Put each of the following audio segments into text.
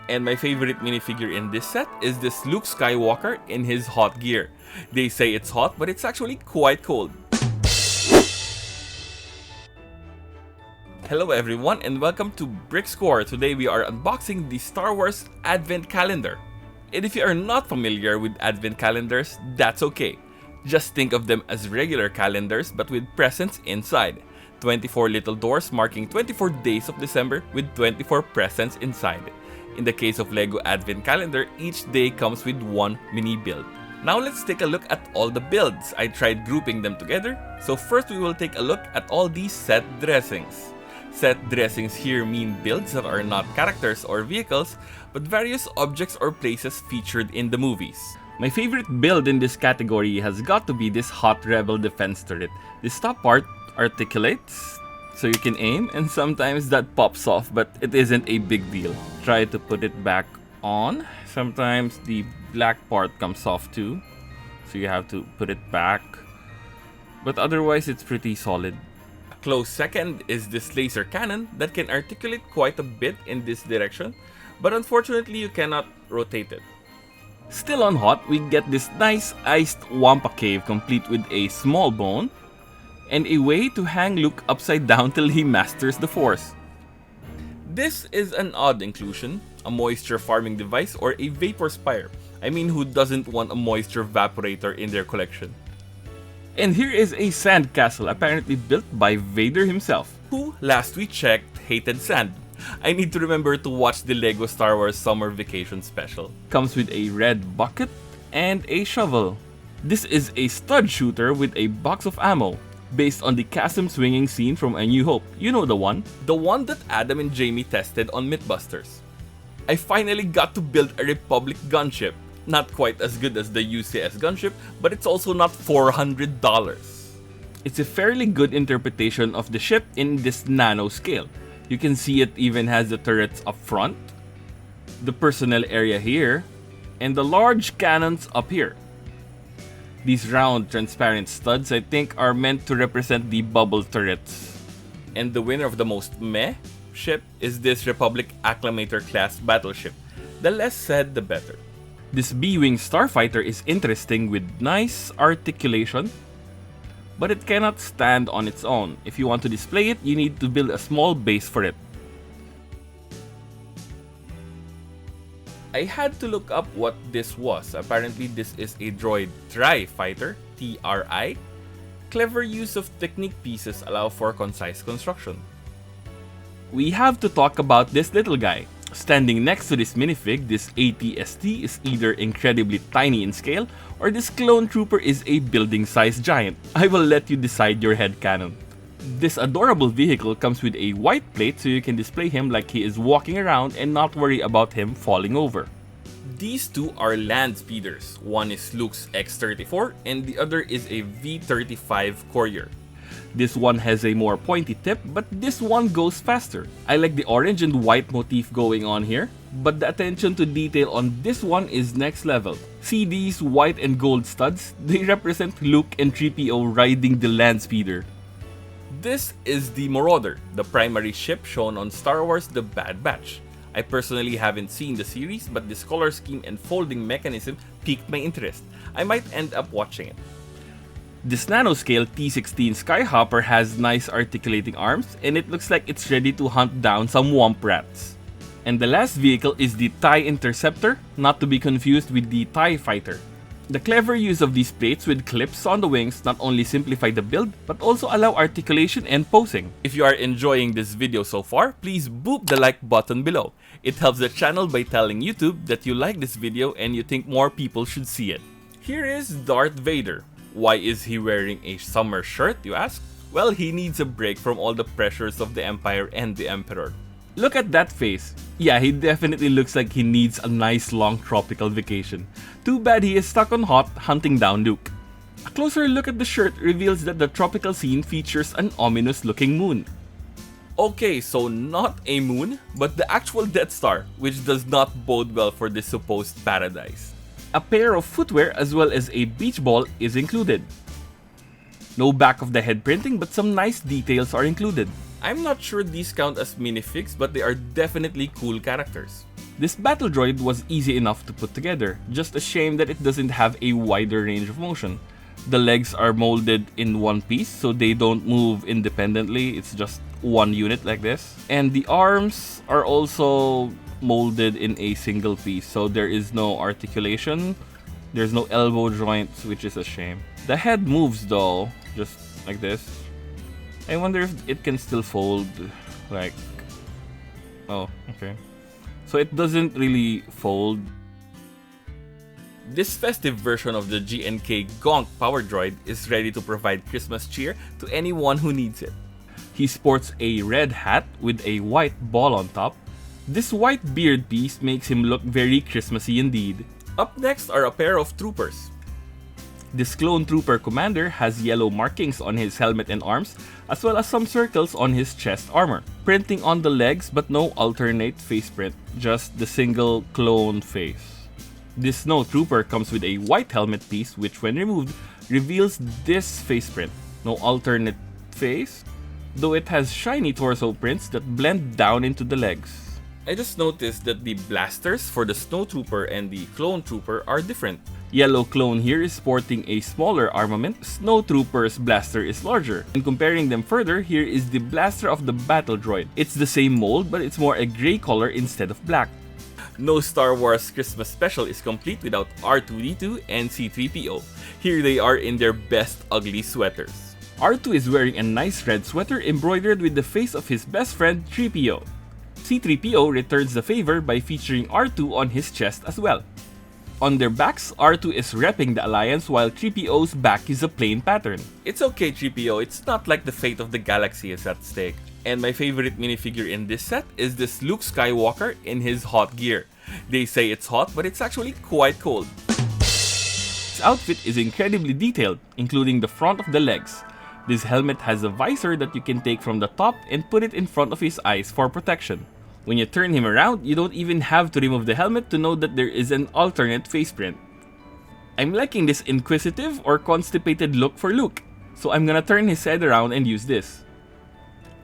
And my favorite minifigure in this set is this Luke Skywalker in his hot gear. They say it's hot, but it's actually quite cold. Hello everyone and welcome to Brickscore. Today we are unboxing the Star Wars Advent Calendar. And if you are not familiar with Advent calendars, that's okay. Just think of them as regular calendars but with presents inside. 24 little doors marking 24 days of December with 24 presents inside. In the case of Lego Advent Calendar, each day comes with one mini build. Now let's take a look at all the builds. I tried grouping them together. So first we will take a look at all these set dressings. Set dressings here mean builds that are not characters or vehicles, but various objects or places featured in the movies. My favorite build in this category has got to be this Hot Rebel defense turret. This top part articulates, so you can aim, and sometimes that pops off, but it isn't a big deal. Try to put it back on. Sometimes the black part comes off too, so you have to put it back. But otherwise, it's pretty solid. A close second is this laser cannon that can articulate quite a bit in this direction, but unfortunately, you cannot rotate it. Still on hot, we get this nice iced Wampa cave complete with a small bone, and a way to hang Luke upside down till he masters the Force. This is an odd inclusion, a moisture farming device or a vapor spire. I mean, who doesn't want a moisture evaporator in their collection? And here is a sand castle apparently built by Vader himself, who last we checked hated sand. I need to remember to watch the Lego Star Wars Summer Vacation special. Comes with a red bucket and a shovel. This is a stud shooter with a box of ammo, based on the chasm swinging scene from A New Hope. You know the one? The one that Adam and Jamie tested on Mythbusters. I finally got to build a Republic gunship. Not quite as good as the UCS gunship, but it's also not $400. It's a fairly good interpretation of the ship in this nano scale. You can see it even has the turrets up front, the personnel area here, and the large cannons up here. These round, transparent studs, I think, are meant to represent the bubble turrets. And the winner of the most meh ship is this Republic Acclamator class battleship. The less said, the better. This B-Wing starfighter is interesting with nice articulation, but it cannot stand on its own. If you want to display it, you need to build a small base for it. I had to look up what this was. Apparently, this is a droid tri-fighter, TRI. Clever use of technique pieces allow for concise construction. We have to talk about this little guy. Standing next to this minifig, this ATST is either incredibly tiny in scale, or this clone trooper is a building-sized giant. I will let you decide your headcanon. This adorable vehicle comes with a white plate so you can display him like he is walking around and not worry about him falling over. These two are land speeders. One is Luke's X-34 and the other is a V-35 Courier. This one has a more pointy tip, but this one goes faster. I like the orange and white motif going on here, but the attention to detail on this one is next level. See these white and gold studs? They represent Luke and 3PO riding the land speeder. This is the Marauder, the primary ship shown on Star Wars The Bad Batch. I personally haven't seen the series, but this color scheme and folding mechanism piqued my interest. I might end up watching it. This nanoscale T-16 Skyhopper has nice articulating arms, and it looks like it's ready to hunt down some womp rats. And the last vehicle is the TIE Interceptor, not to be confused with the TIE Fighter. The clever use of these plates with clips on the wings not only simplify the build, but also allow articulation and posing. If you are enjoying this video so far, please boop the like button below. It helps the channel by telling YouTube that you like this video and you think more people should see it. Here is Darth Vader. Why is he wearing a summer shirt, you ask? Well, he needs a break from all the pressures of the Empire and the Emperor. Look at that face. Yeah, he definitely looks like he needs a nice long tropical vacation. Too bad he is stuck on hot hunting down Luke. A closer look at the shirt reveals that the tropical scene features an ominous looking moon. Okay, so not a moon, but the actual Death Star, which does not bode well for this supposed paradise. A pair of footwear as well as a beach ball is included. No back of the head printing, but some nice details are included. I'm not sure these count as minifigs, but they are definitely cool characters. This battle droid was easy enough to put together, just a shame that it doesn't have a wider range of motion. The legs are molded in one piece, so they don't move independently, it's just one unit like this. And the arms are also molded in a single piece, so there is no articulation, there's no elbow joints, which is a shame. The head moves though, just like this. I wonder if it can still fold, like... Oh, okay. So it doesn't really fold. This festive version of the GNK Gonk Power Droid is ready to provide Christmas cheer to anyone who needs it. He sports a red hat with a white ball on top. This white beard piece makes him look very Christmassy indeed. Up next are a pair of troopers. This clone trooper commander has yellow markings on his helmet and arms, as well as some circles on his chest armor. Printing on the legs but no alternate face print, just the single clone face. This snow trooper comes with a white helmet piece which when removed reveals this face print. No alternate face, though it has shiny torso prints that blend down into the legs. I just noticed that the blasters for the Snow Trooper and the Clone Trooper are different. Yellow Clone here is sporting a smaller armament, Snow Trooper's blaster is larger. And comparing them further, here is the blaster of the Battle Droid. It's the same mold but it's more a grey color instead of black. No Star Wars Christmas special is complete without R2-D2 and C-3PO. Here they are in their best ugly sweaters. R2 is wearing a nice red sweater embroidered with the face of his best friend 3PO. C-3PO returns the favor by featuring R2 on his chest as well. On their backs, R2 is repping the Alliance while 3PO's back is a plain pattern. It's okay 3PO, it's not like the fate of the galaxy is at stake. And my favorite minifigure in this set is this Luke Skywalker in his hot gear. They say it's hot, but it's actually quite cold. His outfit is incredibly detailed, including the front of the legs. This helmet has a visor that you can take from the top and put it in front of his eyes for protection. When you turn him around, you don't even have to remove the helmet to know that there is an alternate face print. I'm liking this inquisitive or constipated look for Luke, so I'm gonna turn his head around and use this.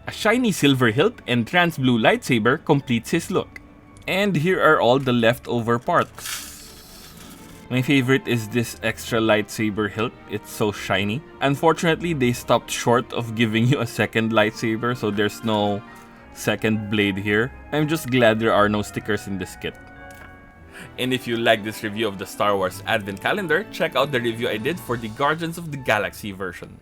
A shiny silver hilt and trans blue lightsaber completes his look. And here are all the leftover parts. My favorite is this extra lightsaber hilt, it's so shiny. Unfortunately, they stopped short of giving you a second lightsaber, so there's no second blade here. I'm just glad there are no stickers in this kit. And if you like this review of the Star Wars Advent Calendar, check out the review I did for the Guardians of the Galaxy version.